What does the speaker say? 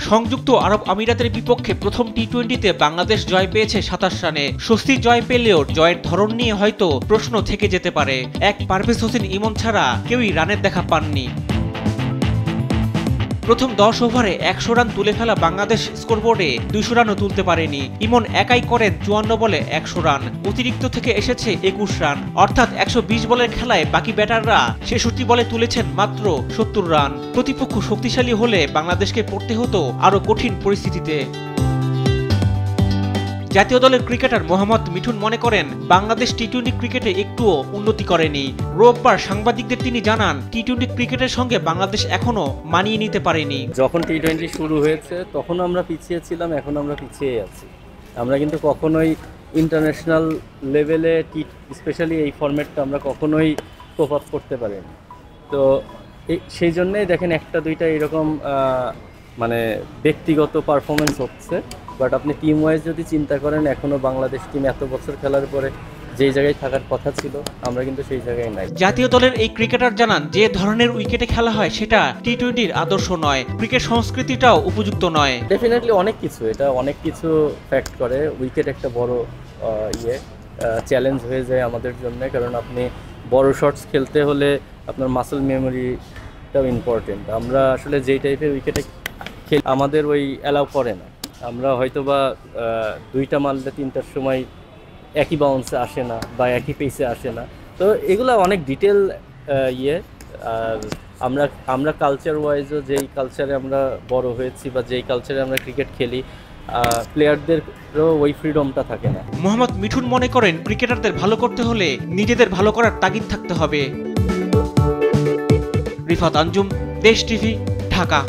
সংযুক্ত আরব আমিরাতের বিপক্ষে প্রথম টি-20তে বাংলাদেশ জয় পেয়েছে ২৭ রানে। স্বস্তির জয় পেলেও জয়ের ধরন নিয়ে হয়তো প্রশ্ন থেকে যেতে পারে। এক পারভেজ হোসেন ইমন ছাড়া কেউই রানের দেখা পাননি। প্রথম ১০ ওভারে ১০০ রান তুলে ফেলা বাংলাদেশ স্কোরবোর্ডে ২০০ রানও তুলতে পারেনি। ইমন একাই করেন ৫৪ বলে ১০০ রান, অতিরিক্ত থেকে এসেছে ২১ রান, অর্থাৎ ১২০ বলের খেলায় বাকি ব্যাটাররা ৬৬ বলে তুলেছেন মাত্র ৭০ রান। প্রতিপক্ষ শক্তিশালী হলে বাংলাদেশকে পড়তে হতো আরও কঠিন পরিস্থিতিতে। জাতীয় দলের ক্রিকেটার মোহাম্মদ মিঠুন মনে করেন বাংলাদেশ টি-20 ক্রিকেটে একটুও উন্নতি করেনি। রোববার সাংবাদিকদের তিনি জানান টি-20 ক্রিকেটের সঙ্গে বাংলাদেশ এখনো মানিয়ে নিতে পারেনি। যখন টি-20 শুরু হয়েছে তখন আমরা পিছিয়ে ছিলাম, এখন আমরা পিছিয়ে আছি। আমরা কিন্তু কখনোই ইন্টারন্যাশনাল লেভেলে স্পেশালি এই ফরম্যাটটা আমরা কখনোই কোপ আপ করতে পারিনি। তো সেই জন্যই দেখেন একটা দুইটা এরকম মানে ব্যক্তিগত পারফরমেন্স হচ্ছে, বাট আপনি টিম ওয়াইজ যদি চিন্তা করেন এখনো বাংলাদেশ টিম এত বছর খেলার পরে যেই জায়গায় থাকার কথা ছিল আমরা কিন্তু সেই জায়গায় নাই। জাতীয় দলের এই ক্রিকেটার জানান যে ধরনের উইকেটে খেলা হয় সেটা টি-20-র আদর্শ নয়, ক্রিকেট সংস্কৃতিটাও উপযুক্ত নয়। ডেফিনেটলি এটা অনেক কিছু ফ্যাক্ট করে। উইকেট একটা বড় চ্যালেঞ্জ হয়ে যায় আমাদের জন্য, কারণ আপনি বড় শটস খেলতে হলে আপনার মাসল মেমোরিটাও ইম্পর্টেন্ট। আমরা আসলে যেই টাইপের উইকেটে খেলি আমাদের ওই অ্যালাউ করে না। আমরা হয়তো বা 2টা মারলে 3টার সময় একই বাউন্সে আসে না বা একই পেসে আসে না। তো এগুলো অনেক ডিটেল আর আমরা কালচার ওয়াইজও যেই কালচারে আমরা বড় হয়েছি বা যেই কালচারে আমরা ক্রিকেট খেলি প্লেয়ারদেরও ওই ফ্রিডমটা থাকে না। মোহাম্মদ মিঠুন মনে করেন ক্রিকেটারদের ভালো করতে হলে নিজেদের ভালো করার তাগিদ থাকতে হবে। রিফাত আঞ্জুম, দেশ টিভি, ঢাকা।